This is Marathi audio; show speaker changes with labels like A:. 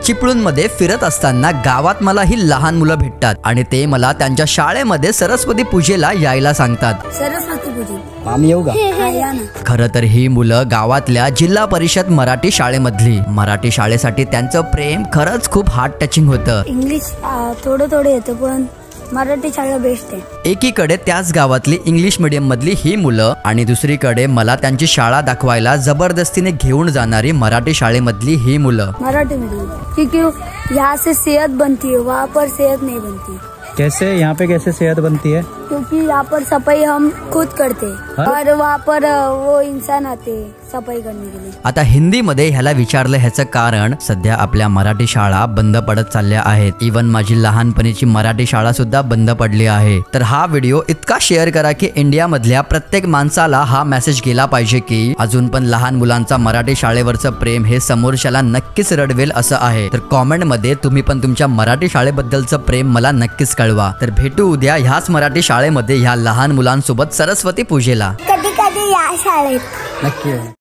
A: चिपळूणमध्ये फिरत असताना गावात मला ही लहान मुलं भेटतात आणि ते मला त्यांच्या शाळेमध्ये सरस्वती पूजेला यायला सांगतात।
B: सरस्वती पूजा
A: आम्ही येऊ का? खरं तर ही मुलं गावातल्या जिल्हा परिषद मराठी शाळेमधली। मराठी शाळेसाठी त्यांचं प्रेम खरंच खूप हार्ट टचिंग होतं।
B: इंग्लिश थोडं येतं पण मराठी शाळा बेस्ट आहे।
A: एकीकडे त्याच गावातली इंग्लिश मीडियम मधली ही मुलं आणि दुसरीकडे मला त्यांची शाळा दाखवायला जबरदस्तीने घेऊन जाणारी मराठी शाळेमधली ही मुलं।
B: मराठी मीडियम क्योंकि यहाँ से सेहत बनती है, वहाँ पर सेहत नहीं बनती।
C: कैसे यहाँ पे कैसे सेहत बनती है?
B: क्योंकि यहाँ पर सफाई हम खुद करते और वहाँ पर वो इंसान आते सफाई करने के लिए।
A: आता हिंदी मध्ये ह्याला विचारलं ह्याचं कारण सध्या आपल्या मराठी शाळा बंद पडत चालल्या आहेत। इवन माझी लहानपणीची मराठी शाळा सुद्धा बंद पडली आहे। तर हा व्हिडिओ इतका शेअर करा की इंडिया मधल्या प्रत्येक माणसाला हा मेसेज गेला पाहिजे की अजून पण लहान मुलांचा मराठी शाळेवरचं प्रेम हे समोरच्याला नक्कीच रडवेल असं आहे। तर कॉमेंट मध्ये तुम्ही पण तुमच्या मराठी शाळेबद्दलचं प्रेम मला नक्कीच कळवा। तर भेटू उद्या ह्याच मराठी शाळेमध्ये ह्या लहान मुलांसोबत सरस्वती पूजेला।
B: कधी कधी या शाळेत
A: नक्की।